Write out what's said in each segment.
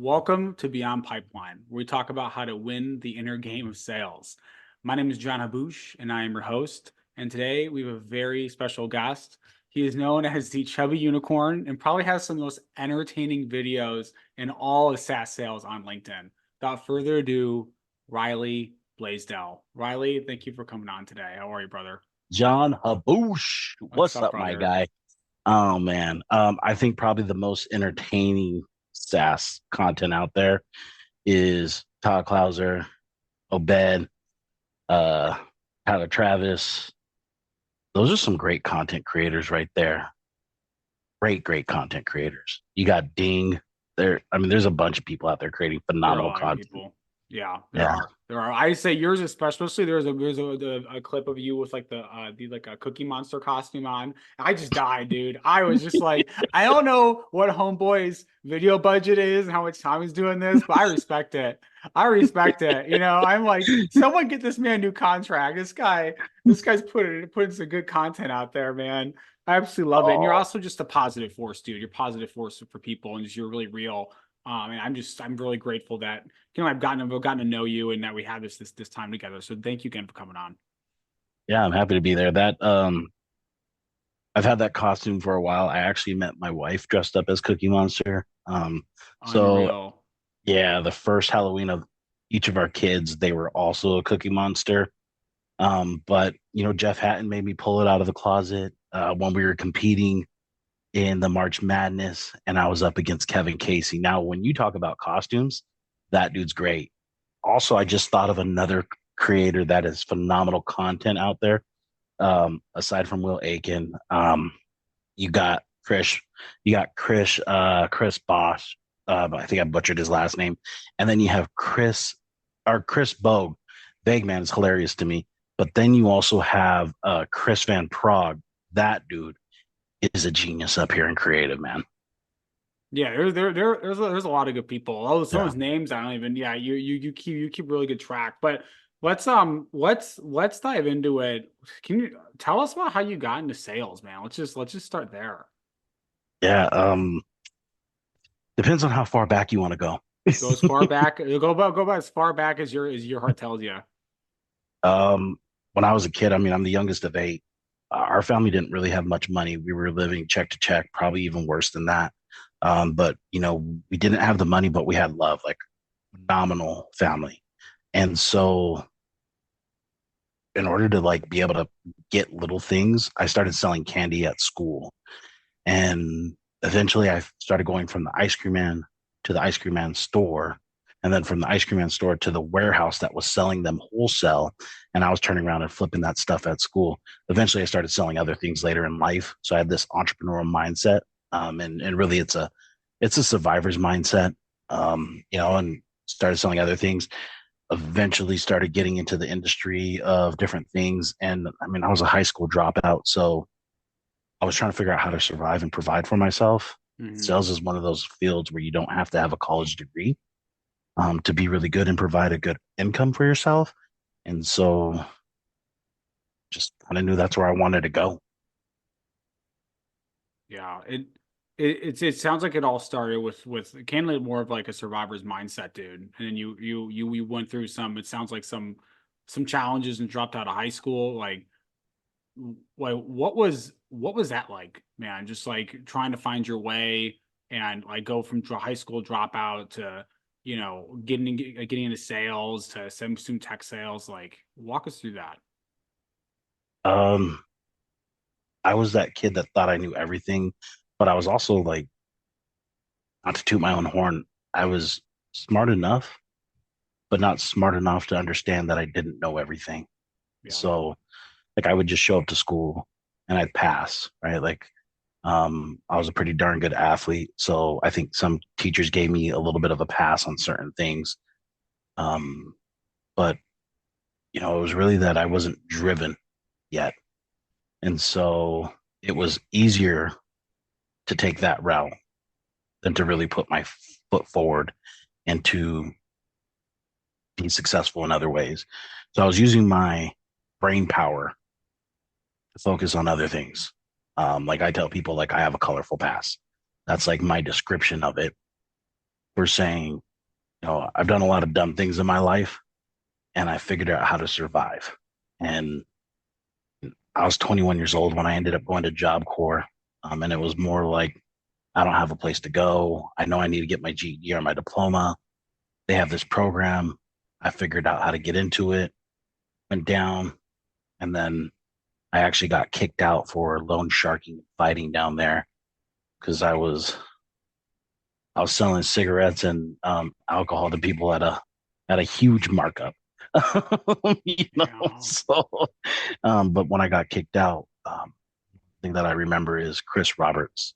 Welcome to Beyond Pipeline, where we talk about how to win the inner game of sales. My name is John Haboush, and I am your host. And today we have a very special guest. He is known as the Chubby Unicorn and probably has some of the most entertaining videos in all of SaaS sales on LinkedIn. Without further ado, Riley Blaisdell. Riley, thank you for coming on today. How are you, brother? John Haboosh. What's What's up, up, my brother? guy? Oh man. I think probably the most entertaining SaaS content out there is Todd Clouser, Obed, uh, Tyler Travis. Those are some great content creators right there. Great content creators. You got Ding. There's a bunch of people out there creating There are a phenomenal lot of content. people. Yeah, there Yeah. are. There are. I say yours especially. There's a clip of you with like the like a Cookie Monster costume on. I just died, dude. I was just like, I don't know what Homeboy's video budget is and how much time he's doing this, but I respect it. I respect it. I'm like, someone get this man a new contract. This guy's putting some good content out there, man. I absolutely love it. And you're Oh, also just a positive force, dude. You're a positive force for people, and you're really real. And I'm really grateful that I've gotten to know you and that we have this time together. So thank you again for coming on. yeah, I'm happy to be there. I've had that costume for a while. I actually met my wife dressed up as Cookie Monster. So Unreal. yeah, the first Halloween of each of our kids, they were also a Cookie Monster. But Jeff Hatton made me pull it out of the closet when we were competing in the March Madness, and I was up against Kevin Casey. Now, when you talk about costumes, that dude's great. Also, I just thought of another creator that is phenomenal content out there. Aside from Will Aiken, you got Chris Bosch. I think I butchered his last name. And then you have Chris Bogue. Vague Man is hilarious to me. But then you also have Chris Van Prague. That dude is a genius up here in creative, man. Yeah, there's a lot of good people. Oh, some of Yeah. those names I don't even. Yeah, you keep really good track. But let's dive into it. Can you tell us about how you got into sales, man? Let's just start there. Yeah. Depends on how far back you want to go. Go as far back. Go about as far back as your heart tells you. um, when I was a kid, I'm the youngest of eight. Our family didn't really have much money. We were living check to check, probably even worse than that. But we didn't have the money, but we had love, like phenomenal family. And so in order to like be able to get little things, I started selling candy at school. And eventually I started going from the ice cream man to the ice cream man store. And then from the ice cream man store to the warehouse that was selling them wholesale. And I was turning around and flipping that stuff at school. Eventually I started selling other things later in life. So I had this entrepreneurial mindset. And really it's a survivor's mindset. And started selling other things. Eventually started getting into the industry of different things. And I was a high school dropout. So I was trying to figure out how to survive and provide for myself. Hmm. Sales is one of those fields where you don't have to have a college degree to be really good and provide a good income for yourself. And so just kind of knew that's where I wanted to go. Yeah, it sounds like it all started with candidly more of like a survivor's mindset, dude. And then you went through some. It sounds like some challenges and dropped out of high school. Like what was that like, man? Just like trying to find your way and like go from high school dropout to getting into sales to some tech sales. Like walk us through that. Um, I was that kid that thought I knew everything, but I was also like, not to toot my own horn, I was smart enough, but not smart enough to understand that I didn't know everything. Yeah. So like I would just show up to school and I'd pass, right? Like I was a pretty darn good athlete. So I think some teachers gave me a little bit of a pass on certain things. Um, but it was really that I wasn't driven yet. And so it was easier to take that route than to really put my foot forward and to be successful in other ways. So I was using my brain power to focus on other things. Like I tell people, like I have a colorful past. That's like my description of it. for saying, I've done a lot of dumb things in my life and I figured out how to survive. And I was 21 years old when I ended up going to Job Corps. And it was more like, I don't have a place to go. I know I need to get my GED or my diploma. They have this program. I figured out how to get into it, went down, and then I actually got kicked out for loan sharking and fighting down there because I was selling cigarettes and alcohol to people at a huge markup. Yeah. So but when I got kicked out, thing that I remember is Chris Roberts,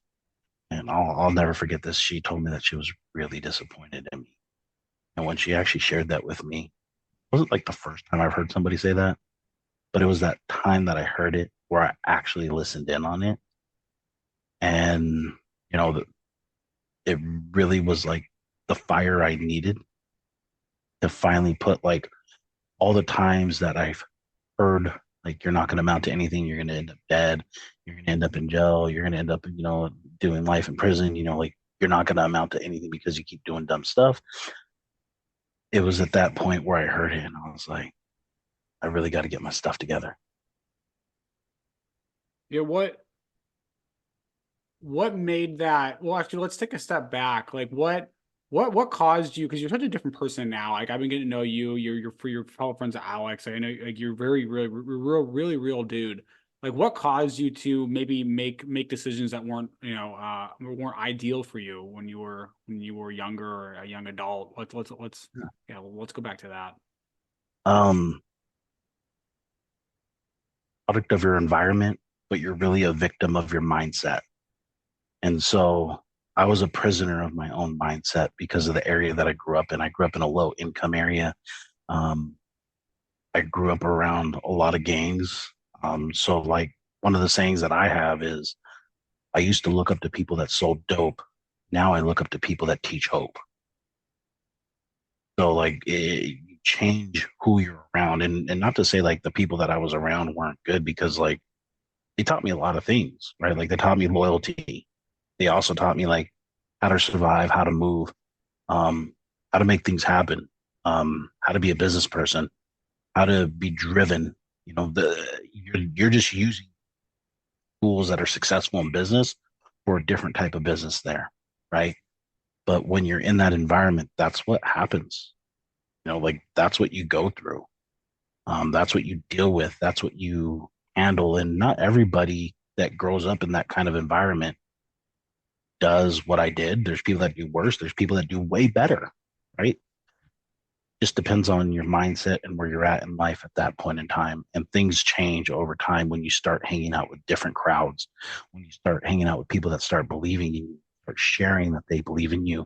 and I'll never forget this. She told me that she was really disappointed in me, and when she actually shared that with me, it wasn't like the first time I've heard somebody say that, but it was that time that I heard it where I actually listened in on it, and you know, it really was like the fire I needed to finally put like all the times that I've heard like you're not going to amount to anything, you're going to end up dead, you're going to end up in jail, you're going to end up, doing life in prison, like you're not going to amount to anything because you keep doing dumb stuff. It was at that point where I heard it and I was like, I really got to get my stuff together. Yeah. What made that? Well, actually, let's take a step back. Like, what caused you? Because you're such a different person now. Like, I've been getting to know you. You're for your fellow friends of Alex. I know, like, you're very, really, really real dude. Like, what caused you to maybe make decisions that weren't ideal for you when you were younger or a young adult? Let's yeah, let's go back to that. Um, Product of your environment, but you're really a victim of your mindset. And so I was a prisoner of my own mindset because of the area that I grew up in. I grew up in a low income area. Um, I grew up around a lot of gangs. So like one of the sayings that I have is I used to look up to people that sold dope. Now I look up to people that teach hope. So like you change who you're around, and not to say like the people that I was around weren't good because like they taught me a lot of things, right? Like they taught me loyalty. They also taught me like how to survive, how to move, um, how to make things happen, how to be a business person, how to be driven. You're just using tools that are successful in business for a different type of business there, right? But when you're in that environment, that's what happens. Like that's what you go through. That's what you deal with. That's what you handle. And not everybody that grows up in that kind of environment does what I did. There's people that do worse. There's people that do way better, right? Just depends on your mindset and where you're at in life at that point in time. And things change over time when you start hanging out with different crowds, when you start hanging out with people that start believing in you, start sharing that they believe in you.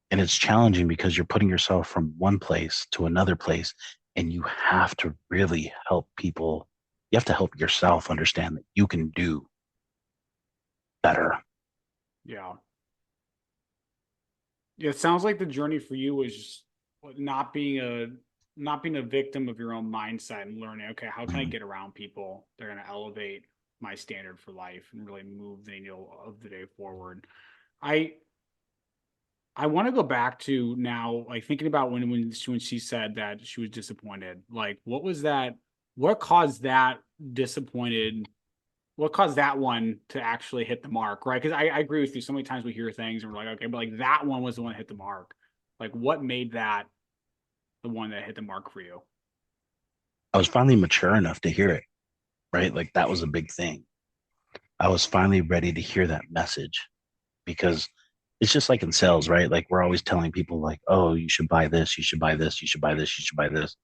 And it's challenging because you're putting yourself from one place to another place, and you have to really help people. You have to help yourself understand that you can do better. Yeah. Yeah, it sounds like the journey for you was just not being a not being a victim of your own mindset and learning, okay, how can I Mhm. get around people? They're going to elevate my standard for life and really move the needle of the day forward. I I want to go back to now, like thinking about when she said that she was disappointed. Like, what was that? What caused that disappointed? What caused that one to actually hit the mark, right? Because I agree with you. So many times we hear things and we're like, okay, but like that one was the one that hit the mark. Like, what made that the one that hit the mark for you? I was finally mature enough to hear it, right? Like that was a big thing. I was finally ready to hear that message because it's just like in sales, right? Like we're always telling people like, "Oh, you should buy this, you should buy this, you should buy this, you should buy this."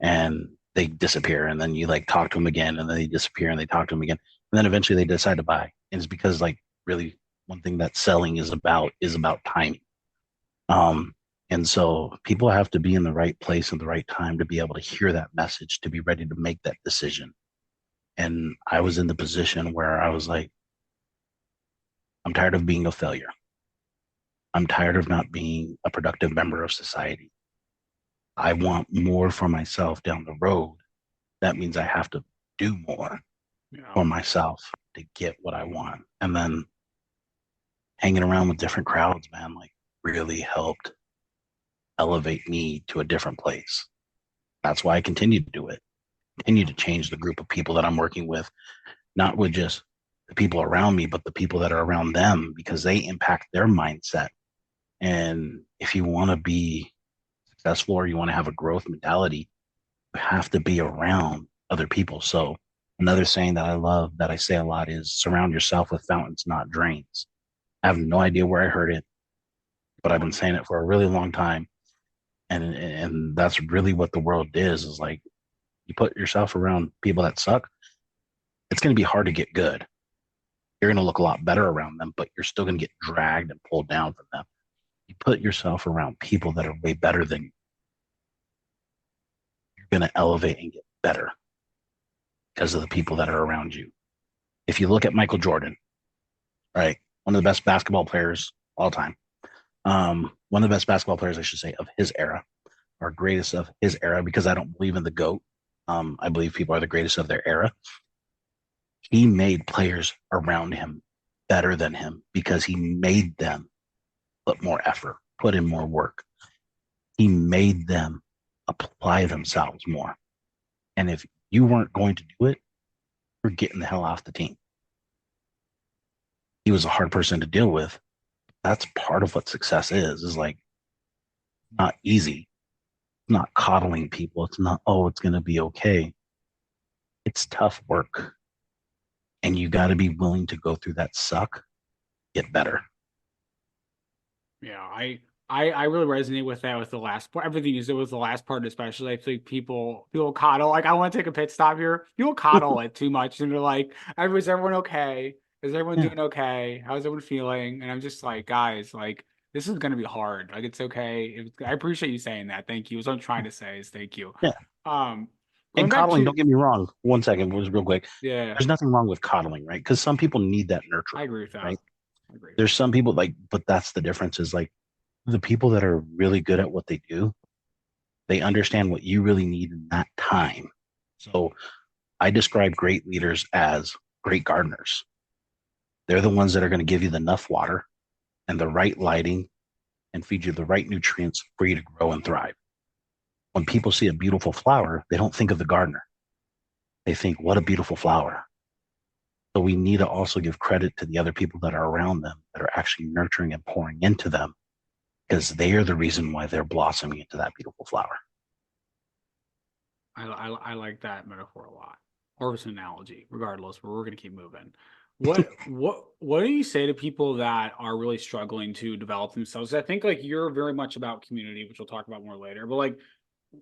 And they disappear and then you like talk to them again and then they disappear and they talk to them again. And then eventually they decide to buy. And it's because like really one thing that selling is about timing. Um and so people have to be in the right place at the right time to be able to hear that message, to be ready to make that decision. And I was in the position where I was like, I'm tired of being a failure. I'm tired of not being a productive member of society. I want more for myself down the road. That means I have to do more Yeah. for myself to get what I want. And then hanging around with different crowds, man, like really helped elevate me to a different place. That's why I continue to do it, continue to change the group of people that I'm working with, not with just the people around me, but the people that are around them because they impact their mindset. And if you want to be successful or you want to have a growth mentality, you have to be around other people. So another saying that I love that I say a lot is surround yourself with fountains, not drains. I have no idea where I heard it, but I've been saying it for a really long time. And that's really what the world is like you put yourself around people that suck, it's going to be hard to get good. You're going to look a lot better around them, but you're still going to get dragged and pulled down from them. You put yourself around people that are way better than you, you're going to elevate and get better because of the people that are around you. If you look at Michael Jordan, right, one of the best basketball players all time, one of the best basketball players, I should say, of his era, or greatest of his era, because I don't believe in the GOAT. I believe people are the greatest of their era. He made players around him better than him because he made them put more effort, put in more work. He made them apply themselves more. And if you weren't going to do it, you're getting the hell off the team. He was a hard person to deal with. That's part of what success is like not easy, not coddling people. It's not, oh, it's going to be okay. It's tough work. And you got to be willing to go through that suck, get better. Yeah, I really resonate with that with the last part. Everything you said with the last part, especially. I think people coddle. Like, I want to take a pit stop here. People coddle it too much, and they're like, "Is everyone okay? Is everyone Yeah. doing okay? How's everyone feeling?" And I'm just like, guys, like this is gonna be hard. Like, it's okay. I appreciate you saying that. Thank you. What I'm trying to say is thank you. Yeah. Um, And Going back coddling, to don't get me wrong. One second, was real quick. yeah, There's nothing wrong with coddling, right? Because some people need that I nurturing, agree with that. right? I agree. There's some people like, but that's the difference is like the people that are really good at what they do, they understand what you really need in that time. So I describe great leaders as great gardeners. They're the ones that are going to give you enough water and the right lighting and feed you the right nutrients for you to grow and thrive. When people see a beautiful flower, they don't think of the gardener. They think, what a beautiful flower. So we need to also give credit to the other people that are around them that are actually nurturing and pouring into them because they are the reason why they're blossoming into that beautiful flower. I like that metaphor a lot, or it's an analogy, regardless. But we're gonna keep moving. What do you say to people that are really struggling to develop themselves? I think like you're very much about community, which we'll talk about more later. But like,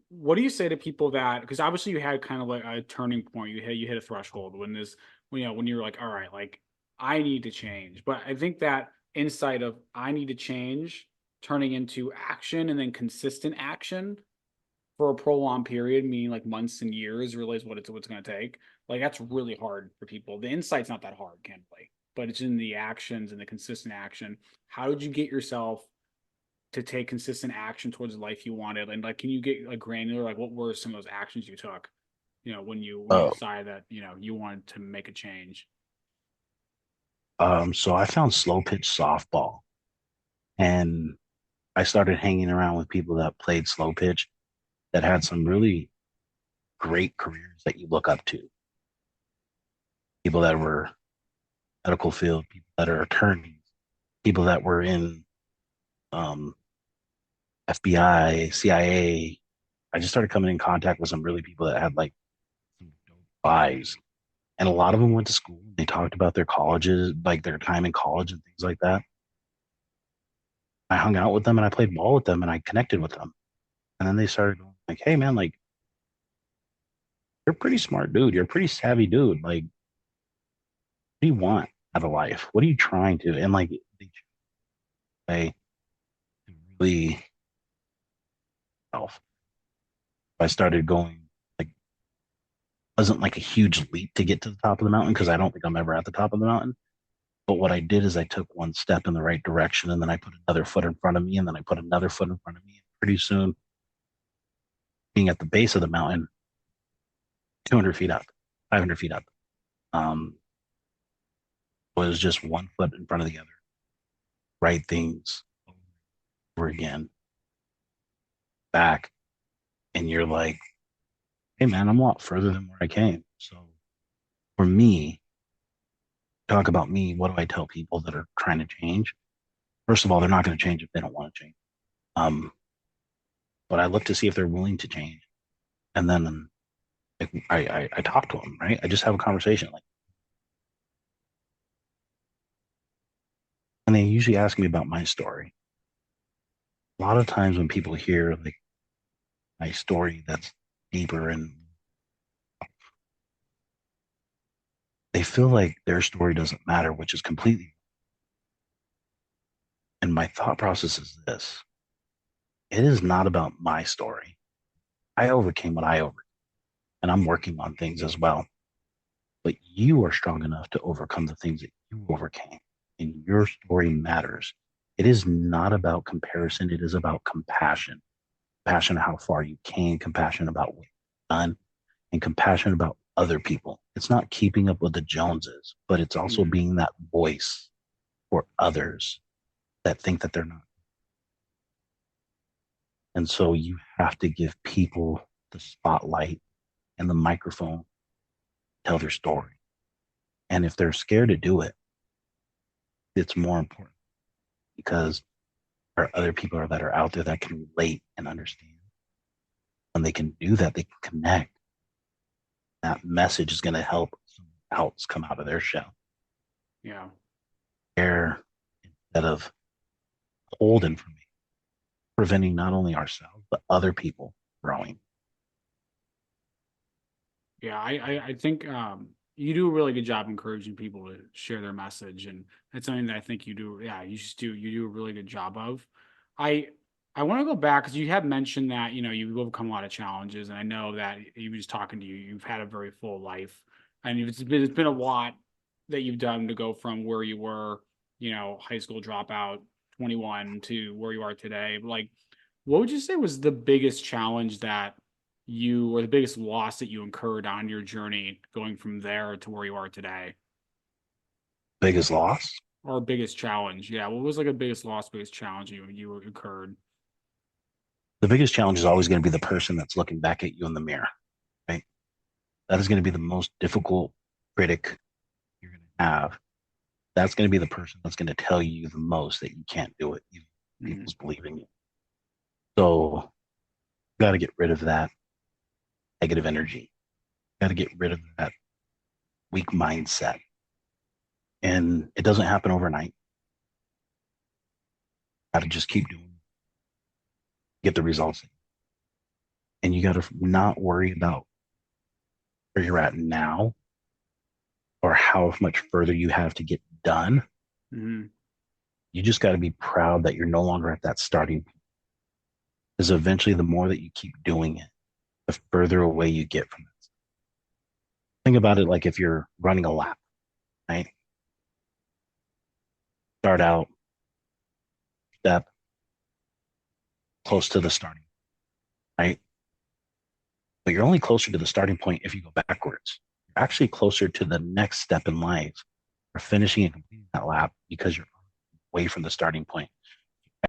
what do you say to people that because obviously you had kind of like a turning point, you hit a threshold when this when you're like, all right, like I need to change. But I think that insight of I need to change turning into action and then consistent action for a prolonged period, meaning like months and years, realize what's going to take. Like that's really hard for people. The insight's not that hard, candidly, but it's in the actions and the consistent action. How did you get yourself to take consistent action towards the life you wanted? And like, can you get like granular? Like, what were some of those actions you took? When you Uh, decided that you wanted to make a change. so I found slow pitch softball and I started hanging around with people that played slow pitch that had some really great careers that you look up to. People that were medical field, people that are attorneys, people that were in um, FBI, CIA. I just started coming in contact with some really people that had like some dope lives. And a lot of them went to school. They talked about their colleges, like their time in college and things like that. I hung out with them and I played ball with them and I connected with them. And then they started going like, hey man, like you're a pretty smart dude. You're a pretty savvy dude. Like, what do you want out of life? What are you trying to? And like they really self. I started going like wasn't like a huge leap to get to the top of the mountain because I don't think I'm ever at the top of the mountain. But what I did is I took one step in the right direction and then I put another foot in front of me and then I put another foot in front of me. And pretty soon, being at the base of the mountain, 200 feet up, 500 feet up, um, was just one foot in front of the other. Right things, over again back, and you're like, hey man, I'm a lot further than where I came. So for me, talk about me, what do I tell people that are trying to change? First of all, they're not going to change if they don't want to change. Um, but I look to see if they're willing to change. And then I talk to them, right? I just have a conversation. Like, and they usually ask me about my story. A lot of times when people hear like my story that's deeper, and they feel like their story doesn't matter, which is completely. And my thought process is this: it is not about my story. I overcame what I overcame, and I'm working on things as well. But you are strong enough to overcome the things that you overcame, and your story matters. It is not about comparison. It is about compassion. Compassion how far you came, compassion about what you've done, and compassion about other people. It's not keeping up with the Joneses, but it's also Mm. being that voice for others that think that they're not. And so you have to give people the spotlight and the microphone, tell their story. And if they're scared to do it, it's more important because there are other people that are out there that can relate and understand. When they can do that, they can connect. That message is going to help someone else come out of their shell. Yeah. There, instead of holding for me, preventing not only ourselves, but other people growing. Yeah, I think you do a really good job encouraging people to share their message, and that's something that I think you do. Yeah, you do a really good job of. I I want to go back because you have mentioned that you've overcome a lot of challenges, and I know that even just talking to you, you've had a very full life, and it's been a lot that you've done to go from where you were, high school dropout, 21 to where you are today. Like, what would you say was the biggest challenge that you or the biggest loss that you incurred on your journey going from there to where you are today? Biggest loss? Or biggest challenge? Yeah, what was like a biggest loss, biggest challenge you incurred? The biggest challenge is always going to be the person that's looking back at you in the mirror, right? That is going to be the most difficult critic you're going to have. That's going to be the person that's going to tell you the most that you can't do it. Mhm. People's believe in you. So you got to get rid of that negative energy. Got to get rid of that weak mindset. And it doesn't happen overnight. Got to just keep doing, get the results. And you got to not worry about where you're at now or how much further you have to get done. Mhm. You just got to be proud that you're no longer at that starting point. Because eventually, the more that you keep doing it, the further away you get from it. Think about it like if you're running a lap, right? Start out, step close to the starting, right? But you're only closer to the starting point if you go backwards. You're actually closer to the next step in life or finishing and completing that lap because you're away from the starting point.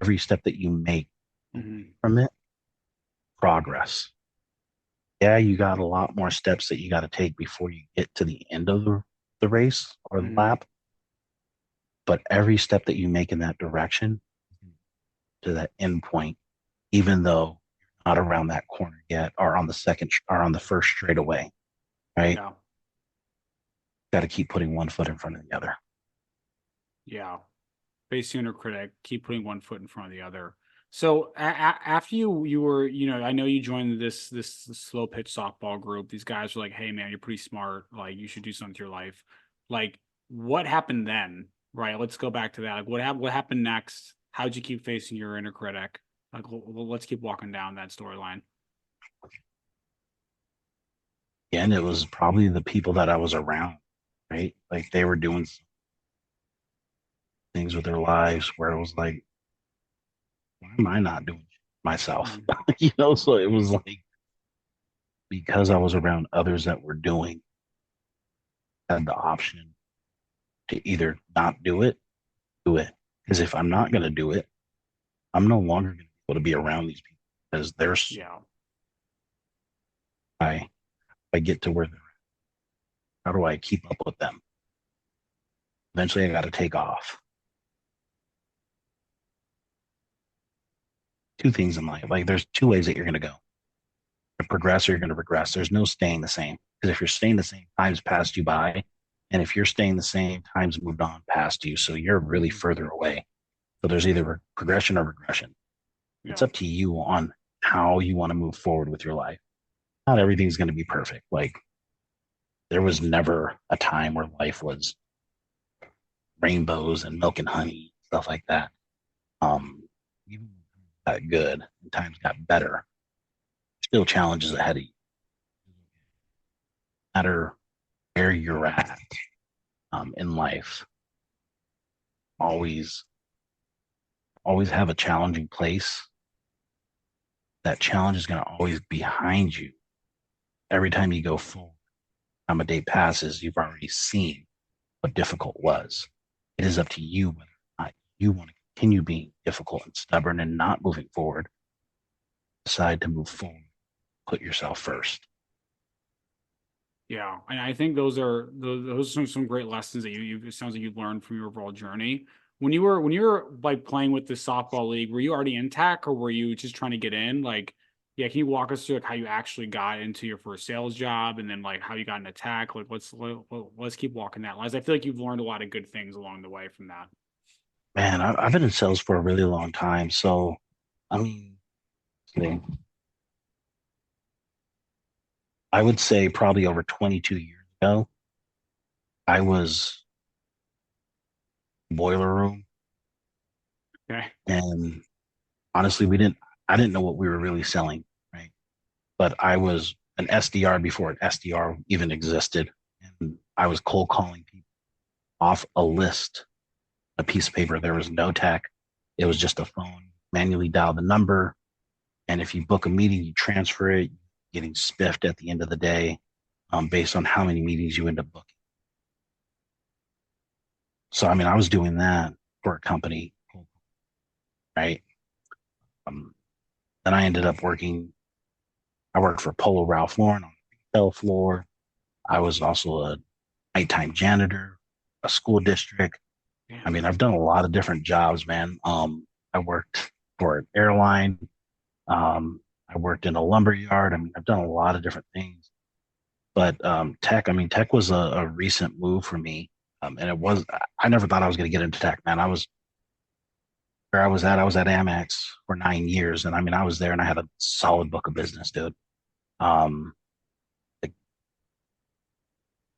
Every step that you make Mhm. from it, progress. Yeah, you got a lot more steps that you got to take before you get to the end of the race or the Mhm. lap. But every step that you make in that direction to that end point, even though you're not around that corner yet or on the second or on the first straightaway, right? Yeah. Got to keep putting one foot in front of the other. Yeah. Face your inner critic, keep putting one foot in front of the other. So after you were, I know you joined this slow pitch softball group. These guys were like, "Hey man, you're pretty smart. Like you should do something with your life." Like what happened then? Right? Let's go back to that. Like what happened next? How'd you keep facing your inner critic? Like let's keep walking down that storyline. And it was probably the people that I was around, right? Like they were doing things with their lives where it was like, why am I not doing it myself? Mhm. So it was like because I was around others that were doing, had the option to either not do it, do it. Because if I'm not going to do it, I'm no longer going to be able to be around these people because there's Yeah. I get to where they're at. How do I keep up with them? Eventually, I got to take off. Two things in life. Like there's two ways that you're going to go. To progress or you're going to regress. There's no staying the same. Because if you're staying the same, time's passed you by. And if you're staying the same, time's moved on past you. So you're really Mhm. further away. So there's either progression or regression. It's Yeah. up to you on how you want to move forward with your life. Not everything's going to be perfect. Like there was never a time where life was rainbows and milk and honey, stuff like that. Even got good and times got better. Still challenges ahead of you. No matter where you're at in life, always always have a challenging place. That challenge is going to always be behind you. Every time you go forward, time a day passes, you've already seen what difficult was. It is up to you whether or not you want to continue being difficult and stubborn and not moving forward. Decide to move forward. Put yourself first. Yeah, and I think those are some great lessons that it sounds like you learned from your overall journey. When you were like playing with the softball league, were you already in tech or were you just trying to get in? Like, yeah, can you walk us through like how you actually got into your first sales job and then like how you got into tech? Like, let's keep walking that line. I feel like you've learned a lot of good things along the way from that. Man, I've been in sales for a really long time. So, I mean, I would say probably over 22 years ago, I was boiler room. Okay. And honestly, I didn't know what we were really selling, right? But I was an SDR before an SDR even existed. And I was cold calling people off a list, a piece of paper. There was no tech. It was just a phone, manually dial the number. And if you book a meeting, you transfer it, getting spiffed at the end of the day based on how many meetings you end up booking. So, I mean, I was doing that for a company, right? Um, then I ended up I worked for Polo Ralph Lauren on the retail floor. I was also a nighttime janitor, a school district. I Damn. mean, I've done a lot of different jobs, man. I worked for an airline. Um, I worked in a lumber yard. I mean, I've done a lot of different things. But tech, I mean, tech was a recent move for me. And I never thought I was going to get into tech, man. I was at Amex for 9 years. And I mean, I was there and I had a solid book of business, dude. Um, like,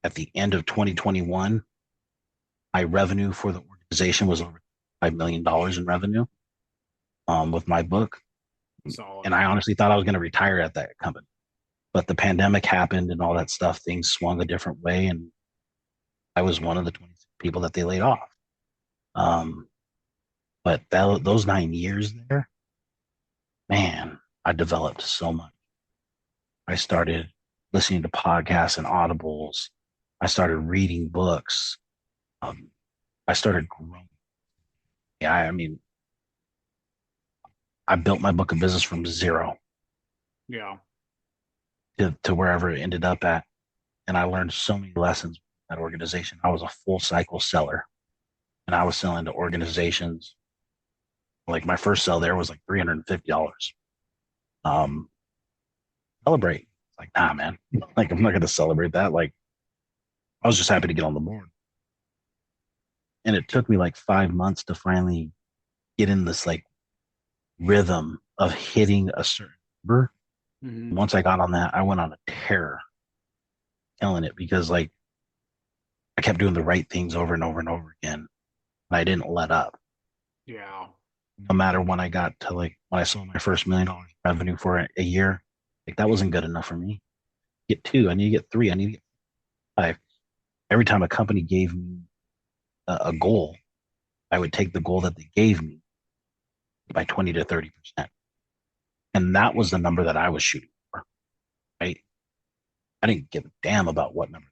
at the end of 2021, my revenue for the organization was over $5 million in revenue with my book. Solid. And I honestly thought I was going to retire at that company. But the pandemic happened and all that stuff, things swung a different way. And I was one of the 26 people that they laid off. Um, but those 9 years there, man, I developed so much. I started listening to podcasts and audibles. I started reading books. Um, I started growing. Yeah, I mean, I built my book of business from zero Yeah. to wherever it ended up at. And I learned so many lessons in that organization. I was a full cycle seller and I was selling to organizations. Like my first sell there was like $350. Um, celebrate. Like, nah, man. Like, I'm not going to celebrate that. Like, I was just happy to get on the board. And it took me like 5 months to finally get in this like rhythm of hitting a certain number. Hmm. Once I got on that, I went on a tear, killing it because like I kept doing the right things over and over and over again. And I didn't let up. Yeah. No matter when I got to like when I sold my first $1 million revenue for a year, like that wasn't good enough for me. Get two, I need to get three, I need to get five. Every time a company gave me a goal, I would take the goal that they gave me by 20 to 30%. And that was the number that I was shooting for, right? I didn't give a damn about what number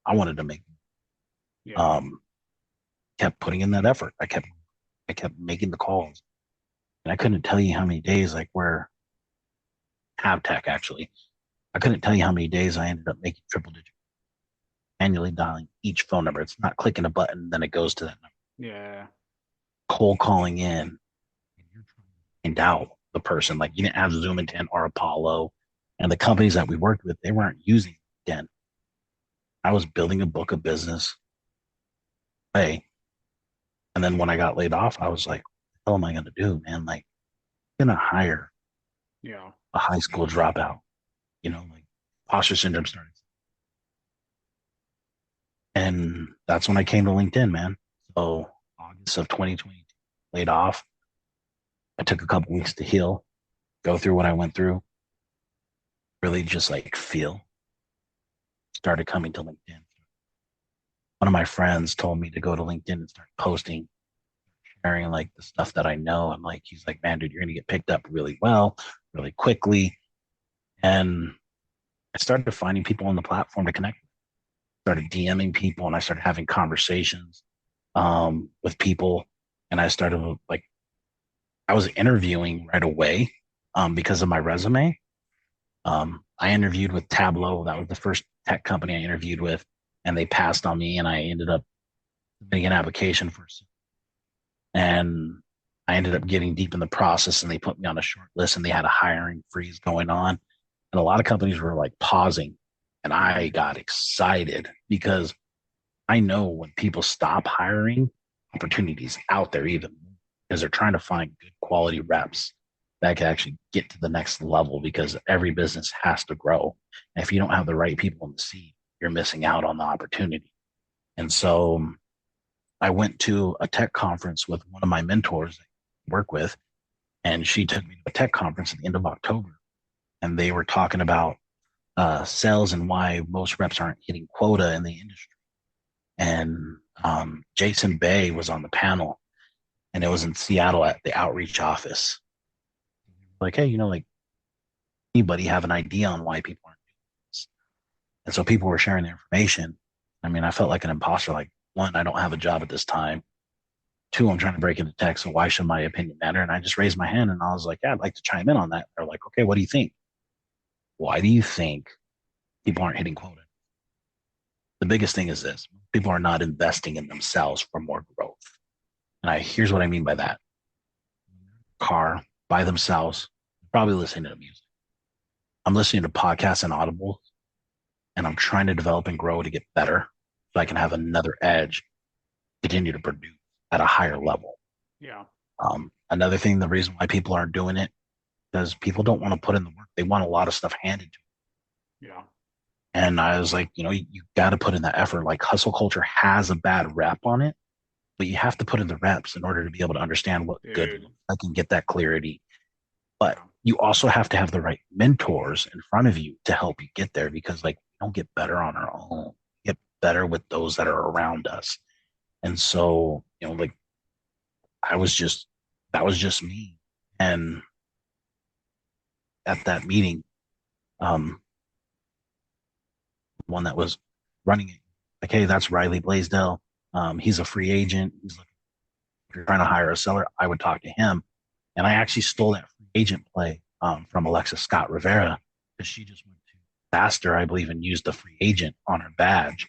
I wanted to make. Yeah. Um, kept putting in that effort. I kept making the calls. And I couldn't tell you how many days, like where have tech actually, I couldn't tell you how many days I ended up making triple digit manually dialing each phone number. It's not clicking a button, then it goes to that number. Yeah. Cold calling in, and you're trying to find out the person. Like you didn't have Zoom Intent or Apollo, and the companies that we worked with, they weren't using LinkedIn. I was building a book of business. Hey, and then when I got laid off, I was like, what the hell am I going to do, man? Like, I'm going to hire Yeah. a high school dropout, like imposter syndrome started. And that's when I came to LinkedIn, man. So August of 2020, laid off. I took a couple weeks to heal, go through what I went through, really just like feel, started coming to LinkedIn. One of my friends told me to go to LinkedIn and start posting, sharing like the stuff that I know. I'm like, he's like, man, dude, you're going to get picked up really well, really quickly. And I started finding people on the platform to connect. Started DMing people and I started having conversations with people. And I started like, I was interviewing right away because of my resume. I interviewed with Tableau. That was the first tech company I interviewed with, and they passed on me. And I ended up submitting an application for, and I ended up getting deep in the process, and they put me on a short list, and they had a hiring freeze going on, and a lot of companies were like pausing, and I Mhm. got excited because I know when people stop hiring, opportunities out there even because they're trying to find good quality reps that can actually get to the next level because every business has to grow. And if you don't have the right people in the seat, you're missing out on the opportunity. And so I went to a tech conference with one of my mentors I work with, and she took me to a tech conference at the end of October. And they were talking about sales and why most reps aren't hitting quota in the industry. And Jason Bay was on the panel, and it was in Seattle at the outreach office. Like, hey, like anybody have an idea on why people aren't doing this? And so people were sharing their information. I mean, I felt like an imposter. Like, one, I don't have a job at this time. Two, I'm trying to break into tech. So why should my opinion matter? And I just raised my hand and I was like, yeah, I'd like to chime in on that. They're like, okay, what do you think? Why do you think people aren't hitting quota? The biggest thing is this: people are not investing in themselves for more growth. And here's what I mean by that: car by themselves, probably listening to music. I'm listening to podcasts and Audible, and I'm trying to develop and grow to get better so I can have another edge, continue to produce at a higher level. Yeah. Another thing, the reason why people aren't doing it, because people don't want to put in the work. They want a lot of stuff handed to Yeah. them. And I was like, you got to put in that effort. Like hustle culture has a bad rep on it, but you have to put in the reps in order to be able to understand what good Dude. looks like and get that clarity. But Yeah. you also have to have the right mentors in front of you to help you get there because like we don't get better on our own. We get better with those that are around us. And so, like I was just that was just me. And at that meeting, um, one that was running it, like, hey, that's Riley Blaisdell. He's a free agent. He's like, if you're trying to hire a seller, I would talk to him. And I actually stole that free agent play from Alexis Scott Rivera because she just went to faster, I believe, and used the free agent on her badge.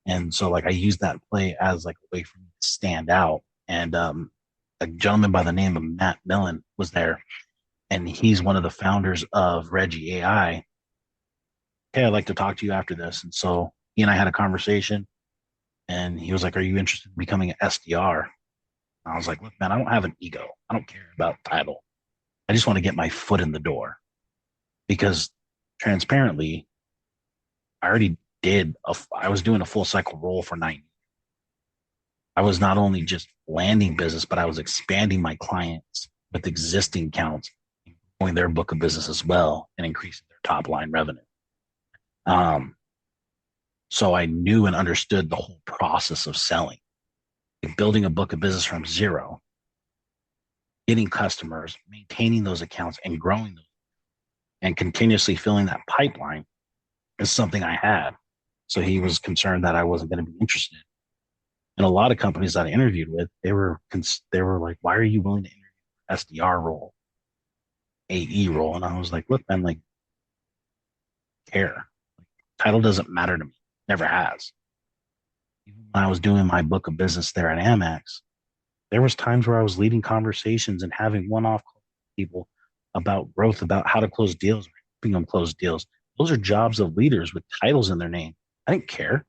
And so like I used that play as like a way for me to stand out. And a gentleman by the name of Matt Millen was there, and he's one of the founders of Reggie AI. Hey, I'd like to talk to you after this. And so he and I had a conversation, and he was like, "Are you interested in becoming an SDR?" And I was like, "Look, man, I don't have an ego. I don't care about title. I just want to get my foot in the door because transparently, I already I was doing a full cycle role for 9 years. I was not only just landing business, but I was expanding my clients with existing accounts, growing their book of business as well, and increasing their top line revenue. Um, so I knew and understood the whole process of selling, like building a book of business from zero, getting customers, maintaining those accounts, and growing them, and continuously filling that pipeline is something I had. So he was concerned that I wasn't going to be interested. And a lot of companies that I interviewed with, they were like, "Why are you willing to interview SDR role, AE role. And I was like, look, man, like, care. Title doesn't matter to me. Never has. Even when I was doing my book of business there at Amex, there was times where I was leading conversations and having one-off people about growth, about how to close deals, helping them close deals. Those are jobs of leaders with titles in their name. I didn't care,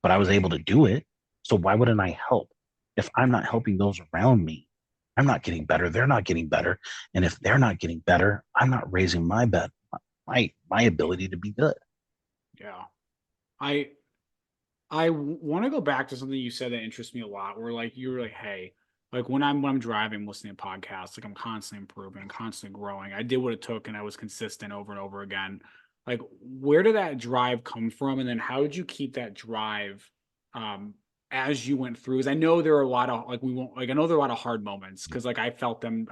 but I was able to do it. So why wouldn't I help? If I'm not helping those around me, I'm not getting better. They're not getting better. And if they're not getting better, I'm not raising my ability to be good. Yeah. I want to go back to something you said that interests me a lot, where like you were like, hey, like when I'm driving, listening to podcasts, like I'm constantly improving, I'm constantly growing. I did what it took and I was consistent over and over again. Like, where did that drive come from? And then how did you keep that drive um as you went through? Because I know there are a lot of like we won't like I know there are a lot of hard moments because like I felt them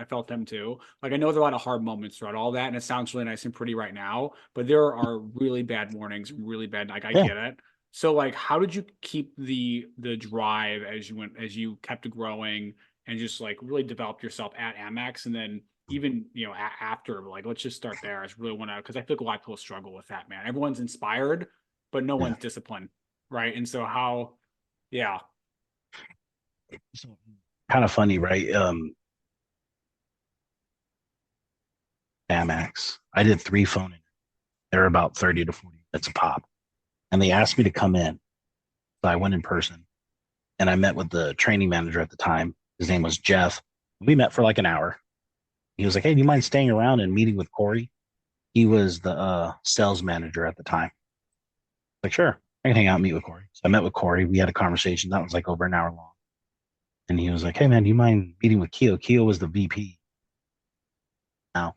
too. Like I know there are a lot of hard moments throughout all that, and it sounds really nice and pretty right now, but there are really bad mornings, really bad, like I Yeah. get it. So like how did you keep the drive as you kept growing and just like really developed yourself at Amex and then even after like let's just start there. I just really want to because I feel like a lot of people struggle with that, man. Everyone's inspired, but no Yeah. one's disciplined, right? And so how yeah. So, kind of funny, right? Amex. I did 3 phone interviews. They're about 30 to 40 minutes a pop. And they asked me to come in. So I went in person and I met with the training manager at the time. His name was Jeff. We met for like an hour. He was like, hey, do you mind staying around and meeting with Corey? He was the sales manager at the time. Like, sure, I can hang out and meet with Corey. So I met with Corey. We had a conversation that was like over an hour long. And he was like, hey, man, do you mind meeting with Keo? Keo was the VP now.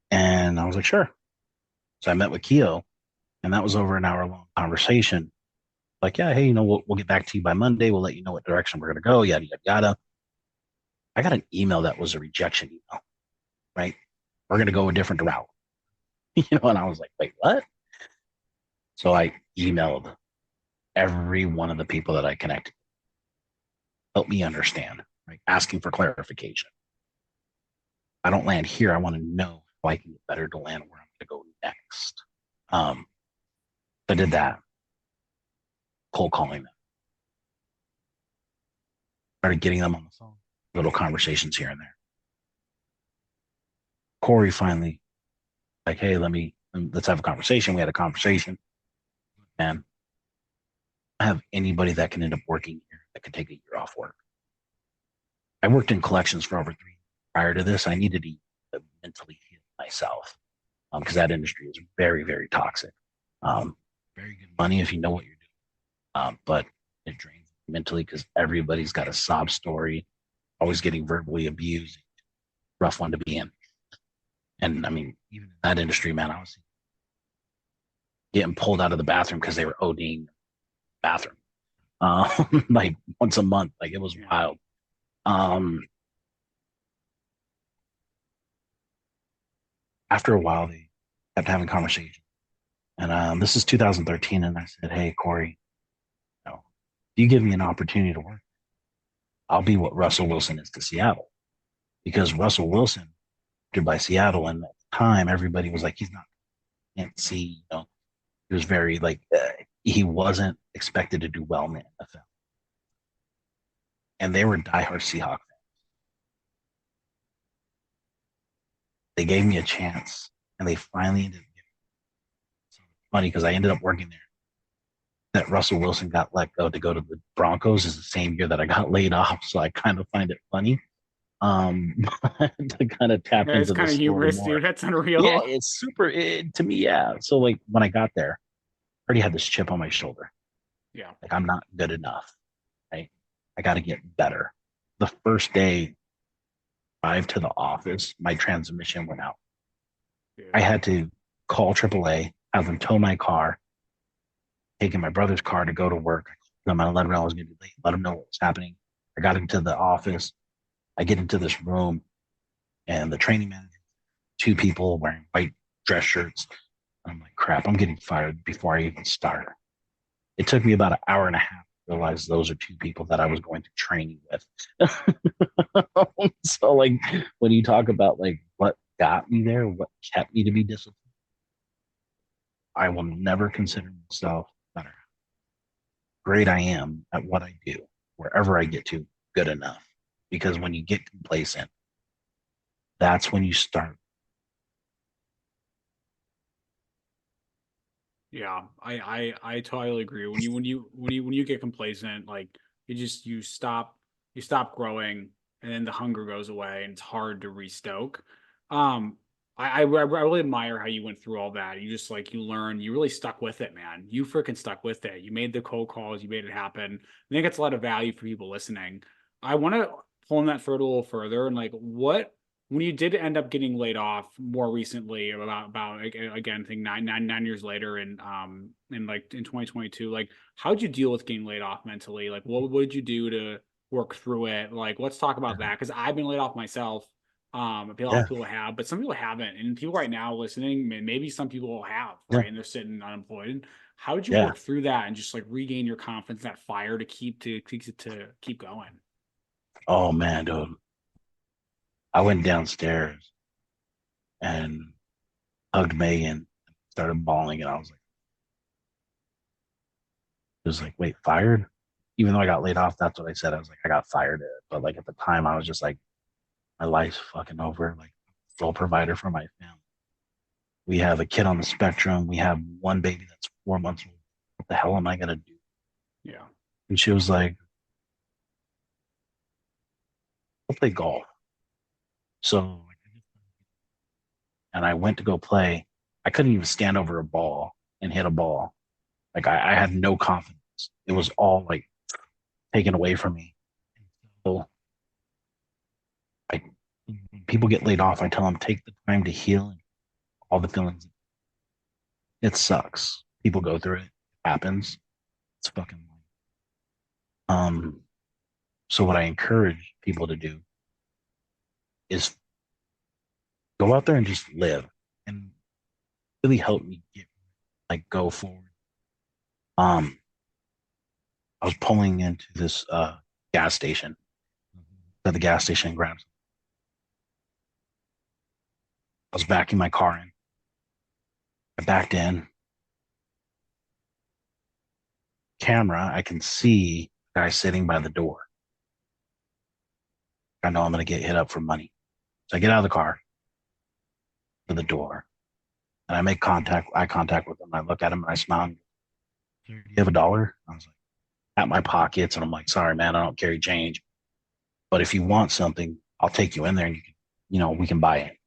And I was like, sure. So I met with Keo, and that was over an hour long conversation. Like, yeah, hey, we'll get back to you by Monday. We'll let you know what direction we're going to go, yada, yada, yada. I got an email that was a rejection email, right? We're going to go a different route. And I was like, wait, what? So I emailed every one of the people that I connected. Help me understand, right? Asking for clarification. I don't land here. I want to know how I can get better to land where I'm going to go next. Um, I did that, cold calling them, started getting them on the phone, little conversations here and there. Corey finally, like, hey, let's have a conversation. We had a conversation, and I have anybody that can end up working here that can take a year off work. I worked in collections for over 3 years. Prior to this, I needed to mentally heal myself because that industry is very, very toxic. Very good money if you know what you're doing, but it drains mentally because everybody's got a sob story, always getting verbally abused. Rough one to be in. And I mean, even in that industry, man, I was getting pulled out of the bathroom because they were ODing the bathroom, like once a month. Like it was wild. Um, After a while, they kept having conversations. And this is 2013. And I said, hey, Corey, if you give me an opportunity to work, I'll be what Russell Wilson is to Seattle. Because Russell Wilson did by Seattle. And at the time, everybody was like, he's not, can't see, he was very like, he wasn't expected to do well in the NFL. And they were diehard Seahawks. They gave me a chance and they finally ended up giving me. So funny because I ended up working there. That Russell Wilson got let go to go to the Broncos is the same year that I got laid off. So I kind of find it funny um, to kind of tap Yeah, it's into the kind of story humorous, more. dude. That's Yeah, unreal. it's super to me. Yeah. So like when I got there, I already had this chip on my shoulder. Yeah. Like I'm not good enough. Right. I got to get better. The first day, drive to the office, my transmission went out. I Dude. had to call AAA, have them tow my car, taking my brother's car to go to work. I'm gonna let them know I was gonna be late, let them know what was happening. I got into the office. I get into this room, and the training manager, 2 people wearing white dress shirts. I'm like, crap, I'm getting fired before I even start. It took me about an hour and a half realized those are two people that I was going to training with. So like when you talk about like what got me there, what kept me to be disciplined, I will never consider myself, no matter how great I am at what I do, wherever I get to, good enough. Because when you get complacent, that's when you start. Yeah, I totally agree. When you get complacent, like you stop growing, and then the hunger goes away, and it's hard to restoke. Um, I really admire how you went through all that. You just like you learned, you really stuck with it, man. You freaking stuck with it. You made the cold calls, you made it happen. I think it's a lot of value for people listening. I want to pull on that thread a little further and like what when you did end up getting laid off more recently about again I think nine years later in like in 2022, like how'd you deal with getting laid off mentally? Like what did you do to work through it? Like let's talk about that because I've been laid off myself. A lot Yeah, of people have, but some people haven't, and people right now listening, maybe some people have, yeah, right, and they're sitting unemployed. How did you yeah. work through that and just like regain your confidence, that fire to keep going? Oh man, dude. I went downstairs and hugged Megan, started bawling, and I was like, it was like, wait, fired? Even though I got laid off, that's what I said. I was like, I got fired. But like at the time, I was just like, my life's fucking over. Like, sole provider for my family. We have a kid on the spectrum. We have one baby that's 4 months old. What the hell am I gonna do? Yeah, And she was like, I'll play golf. So, and I went to go play. I couldn't even stand over a ball and hit a ball. Like I had no confidence. It was all like taken away from me. So I, when people get laid off, I tell them take the time to heal and all the feelings. It sucks. People go through it. It happens. It's fucking. Um. So what I encourage people to do is go out there and just live, and really help me get like go forward. Um. I was pulling into this gas station at the gas station and grabbed. I was backing my car in. I backed in. Camera. I can see the guy sitting by the door. I know I'm going to get hit up for money. So I get out of the car to the door and I make eye contact with him. I look at him and I smile. Do you have $1? I was like, at my pockets. And I'm like, sorry, man, I don't carry change. But if you want something, I'll take you in there and we can buy it.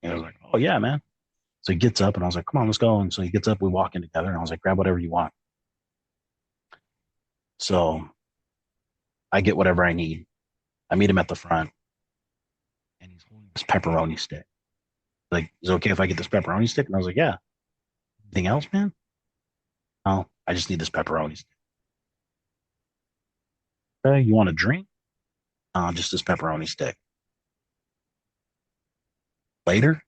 And I was like, oh, yeah, man. So he gets up and I was like, come on, let's go. And so he gets up, we walk in together. And I was like, grab whatever you want. So I get whatever I need. I meet him at the front and he's holding this pepperoni stick. Like, is it okay if I get this pepperoni stick? And I was like, yeah. Anything else, man? Oh, I just need this pepperoni stick. Okay, you want a drink? Just this pepperoni stick. Later,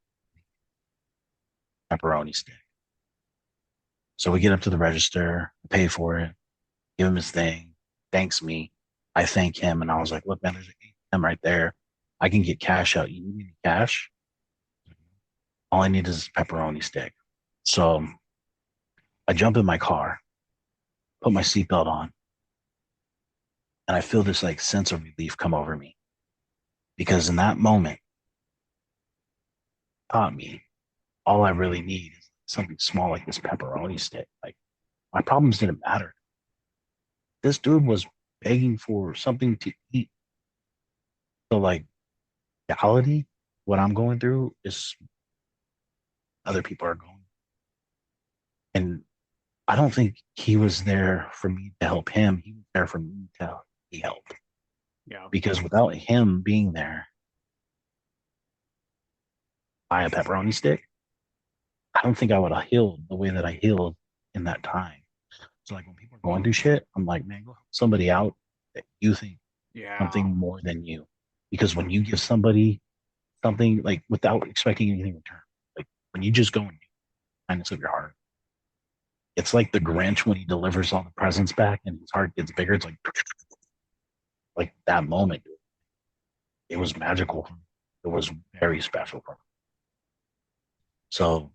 pepperoni stick. So we get up to the register, pay for it, give him his thing, thanks me. I thank him, and I was like, look, man, there's an ATM right there. I can get cash out. You need any cash? All I need is a pepperoni stick. So I jump in my car, put my seatbelt on, and I feel this like sense of relief come over me because in that moment, it taught me all I really need is something small like this pepperoni stick. Like my problems didn't matter. This dude was begging for something to eat. So like reality, what I'm going through is other people are going. And I don't think he was there for me to help him. He was there for me to be helped. yeah, Because without him being there, buy a pepperoni stick, I don't think I would have healed the way that I healed in that time. So like when people are going through shit, I'm like, man, go help somebody out that you think yeah. something more than you. Because when you give somebody something like without expecting anything in return, like when you just go and do kindness of your heart, It's like the Grinch when he delivers all the presents back and his heart gets bigger. It's like that moment. It was magical. It was very special for me. So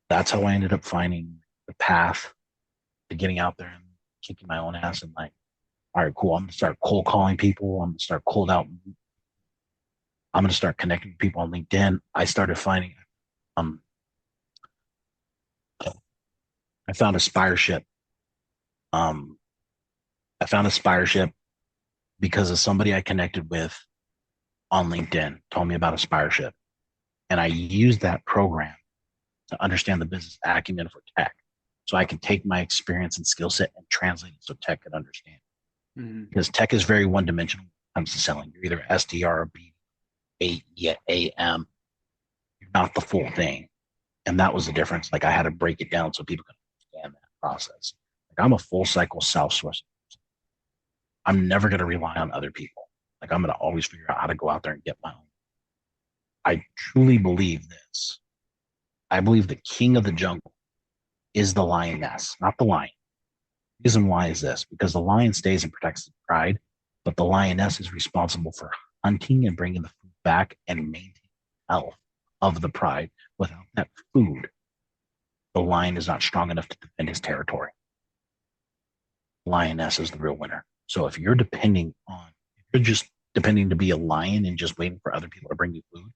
that's how I ended up finding the path to getting out there and kicking my own ass and like, all right, cool. I'm gonna start cold calling people. I'm gonna start cold out. I'm gonna start connecting with people on LinkedIn. I started finding um I found a spireship. Um I found a spireship because of somebody I connected with on LinkedIn told me about a spireship. And I used that program to understand the business acumen for tech. So I can take my experience and skill set and translate it so tech can understand. Mhm. Because tech is very one dimensional when it comes to selling. You're either SDR or B, AM. You're not the full thing. And that was the difference. Like I had to break it down so people could understand that process. Like I'm a full cycle self source. I'm never going to rely on other people. Like I'm going to always figure out how to go out there and get my own. I truly believe this. I believe the king of the jungle is the lioness, not the lion. The reason why is this because the lion stays and protects the pride, but the lioness is responsible for hunting and bringing the food back and maintaining health of the pride. Without that food, the lion is not strong enough to defend his territory. Lioness is the real winner. So if you're just depending to be a lion and just waiting for other people to bring you food,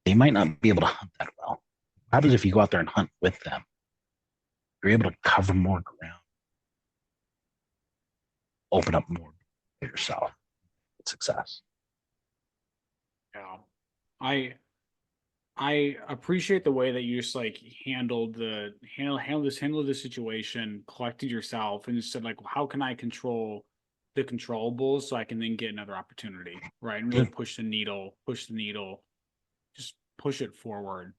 they might not be able to hunt that well. What happens if you go out there and hunt with them? You're able to cover more ground, open up more for yourself. Success. Yeah. I I appreciate the way that you just like handled the situation, collected yourself, and just said like, how can I control the controllables so I can then get another opportunity, right? And really push the needle, just push it forward.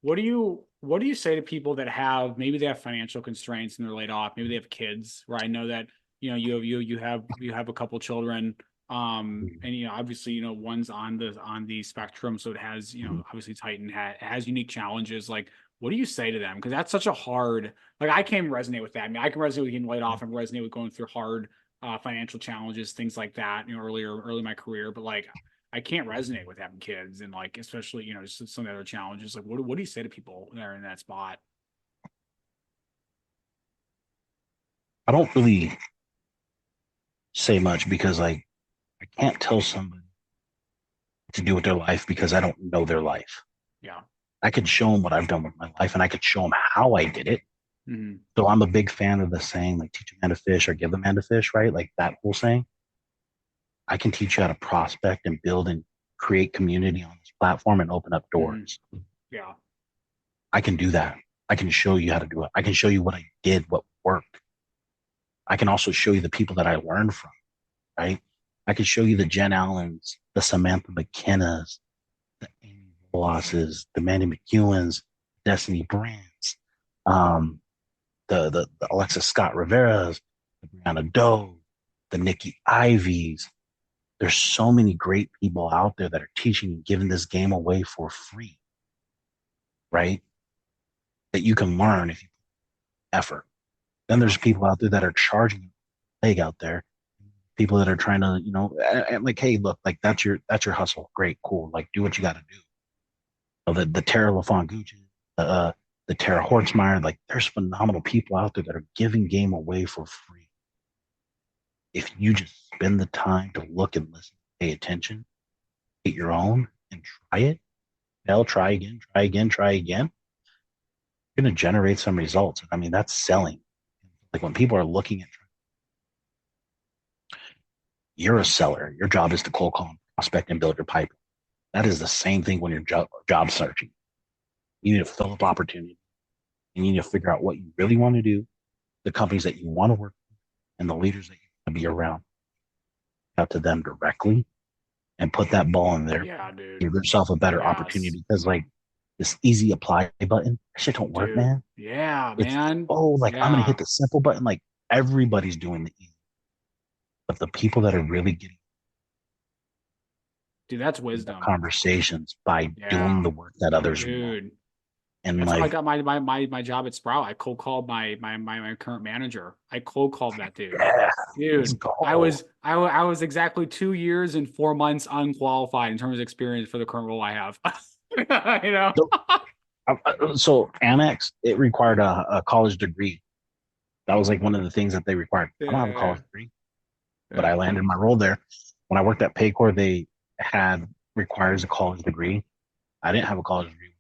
What do you say to people that have maybe they have financial constraints and they're laid off, maybe they have kids, right? I know that you have a couple children, and obviously one's on the spectrum, so it has obviously Titan has unique challenges. Like, what do you say to them? Because that's such a hard, like, I can resonate with that. I mean, I can resonate with getting laid off and resonate with going through hard financial challenges, things like that, early in my career. But like, I can't resonate with having kids and like, especially, just some of the other challenges. Like, what do you say to people that are in that spot? I don't really say much because like I can't tell somebody to do with their life because I don't know their life. Yeah. I could show them what I've done with my life and I could show them how I did it. Hmm. So I'm a big fan of the saying like teach a man to fish or give a man to fish, right? Like that whole saying. I can teach you how to prospect and build and create community on this platform and open up Hmm. doors. Yeah. I can do that. I can show you how to do it. I can show you what I did, what worked. I can also show you the people that I learned from, right? I can show you the Jen Allens, the Samantha McKennas, the Amy Losses, the Mandy McEwens, Destiny Brands, um, the Alexa Scott Rivera's, the Brianna Doe, the Nikki Ivies. There's so many great people out there that are teaching and giving this game away for free, right? That you can learn if you put effort. Then Yeah. there's people out there that are charging a leg out there. People that are trying to, and like, hey, look, like that's your hustle. Great, cool. Like, do what you got to do. The Tara LaFon Gucci, the Tara Hortzmeyer, like, there's phenomenal people out there that are giving game away for free. If you just spend the time to look and listen, pay attention, get your own, and try it, they'll try again, try again, try again. You're going to generate some results. I mean, that's selling. Like when people are looking at, you're a seller. Your job is to cold call, prospect, and build your pipeline. That is the same thing when you're job searching. You need to fill up opportunity and you need to figure out what you really want to do, the companies that you want to work with, and the leaders that you want to be around. Out to them directly and put that ball in there. Yeah, dude. Give yourself a better Yes, opportunity because, like, this easy apply button, that shit don't work, dude. man. Yeah, It's, man. oh, like, I'm going to Yeah, hit the simple button. Like, everybody's doing the easy. But the people that are really getting dude. That's the wisdom. conversations by doing Yeah, the work that others want. dude. And That's how I like, got my job at Sprout. I cold called my current manager. I cold called that dude. yeah, let's Dude, go. I was exactly 2 years and 4 months unqualified in terms of experience for the current role I have. You know? So, so Amex, it required a college degree. That was like one of the things that they required. I don't have a Yeah, college degree, but I yeah. landed my role there. When I worked at Paycor, they had requires a college degree. I didn't have a college degree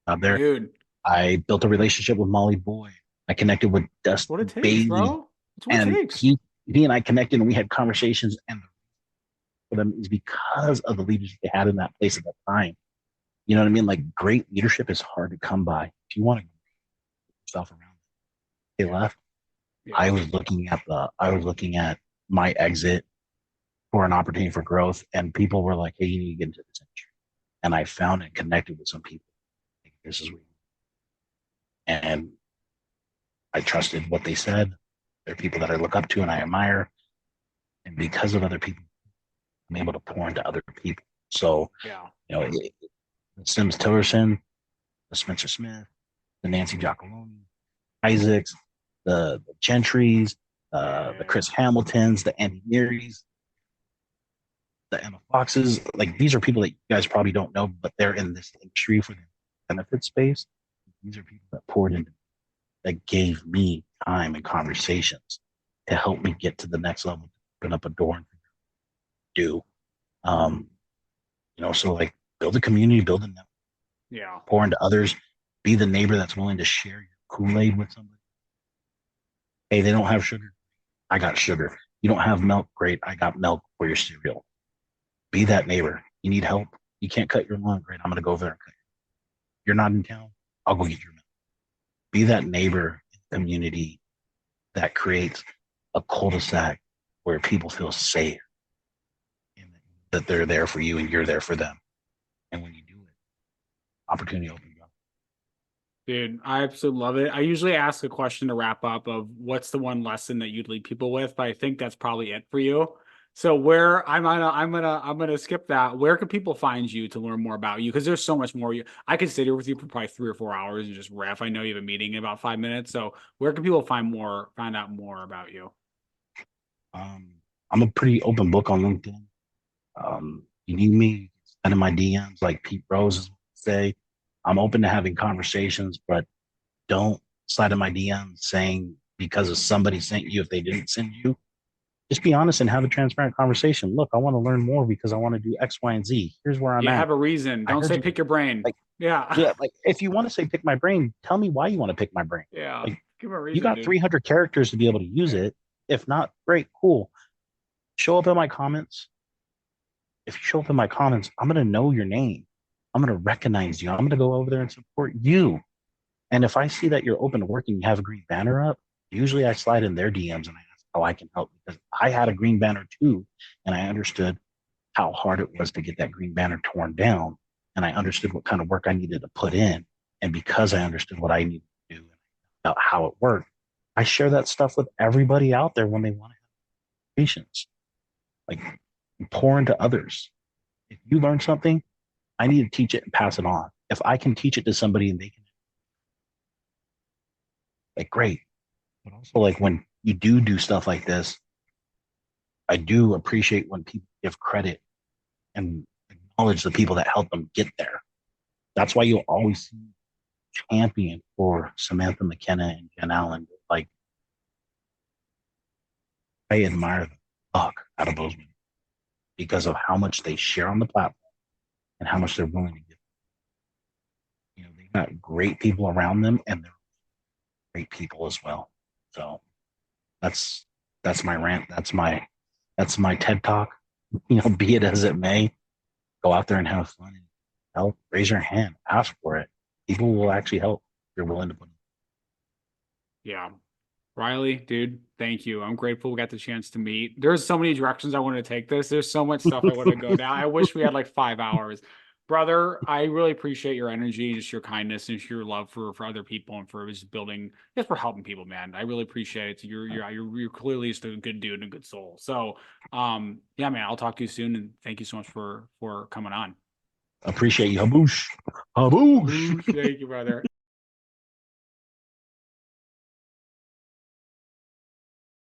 out there. Dude, I built a relationship with Molly Boyd. I connected with that's what it Dustin takes, Bailey, bro. That's what it and takes. he and I connected, and we had conversations. And for them is because of the leadership they had in that place at that time. You know what I mean? Like great leadership is hard to come by. If you want to get yourself around, they left. Yeah. I was looking at my exit for an opportunity for growth, and people were like, "Hey, you need to get into this industry." And I found and connected with some people. Like, this is what, and I trusted what they said. They're people that I look up to and I admire, and because of other people, I'm able to pour into other people. So, Yeah. you know, the Sims Tillerson, the Spencer Smith, the Nancy Giacalone, Isaacs, the Gentrys, the Yeah. Chris Hamiltons, the Andy Nearys, the Emma Foxes. Like these are people that you guys probably don't know, but they're in this industry for the benefit space. These are people that poured into, that gave me time and conversations to help me get to the next level, open up a door and do. Um, so like build a community, build a network, Yeah. pour into others, be the neighbor that's willing to share your Kool-Aid with somebody. Hey, they don't have sugar. I got sugar. You don't have milk. Great. I got milk for your cereal. Be that neighbor. You need help. You can't cut your lawn. Great. I'm going to go over there and cut. You're not in town. I'll go get your milk. Be that neighbor community that creates a cul-de-sac where people feel safe and that they're there for you and you're there for them. And when you do it, opportunity opens up. Dude, I absolutely love it. I usually ask a question to wrap up of what's the one lesson that you'd leave people with, but I think that's probably it for you. So where I'm gonna skip that. Where can people find you to learn more about you? Because there's so much more. I could sit here with you for probably 3 or 4 hours and just riff. I know you have a meeting in about 5 minutes. So where can people find out more about you? Um, I'm a pretty open book on LinkedIn. You need me, send in my DMs like Pete Rose say. I'm open to having conversations, but don't slide in my DMs saying because of somebody sent you if they didn't send you. Just be honest and have a transparent conversation. Look, I want to learn more because I want to do X, Y, and Z. Here's where I'm You at. have a reason. I Don't heard say you pick your brain. like, Yeah. yeah, like if you want to say pick my brain, tell me why you want to pick my brain. Yeah. Like Give me a you reason, got dude. 300 characters to be able to use Yeah. it. If not, great, cool. Show up in my comments. If you show up in my comments, I'm going to know your name. I'm going to recognize you. I'm going to go over there and support you. And if I see that you're open to work and you have a green banner up, usually I slide in their DMs and I ask how I can help because I had a green banner too. And I understood how hard it was to get that green banner torn down. And I understood what kind of work I needed to put in. And because I understood what I needed to do about how it worked, I share that stuff with everybody out there when they want to have patience. Like pour into others. If you learn something, I need to teach it and pass it on. If I can teach it to somebody and they can, like, great. But also, like, when you do stuff like this, I do appreciate when people give credit and acknowledge the people that helped them get there. That's why you'll always see champion for Samantha McKenna and Jen Allen. Like, I admire the fuck out of those women because of how much they share on the platform and how much they're willing to give. They got great people around them and they're great people as well. So that's that's my rant. That's my TED talk. Be it as it may, go out there and have fun and help. Raise your hand, ask for it. People will actually help if you're willing to put it. Yeah. Riley, dude, thank you. I'm grateful we got the chance to meet. There's so many directions I want to take this. There's so much stuff I want to go down. I wish we had like 5 hours. Brother, I really appreciate your energy, just your kindness and just your love for other people and for just building, just for helping people, man. I really appreciate it. You're clearly just a good dude and a good soul. So, yeah, man, I'll talk to you soon and thank you so much for coming on. Appreciate you. Haboosh. Haboosh. Thank you, brother.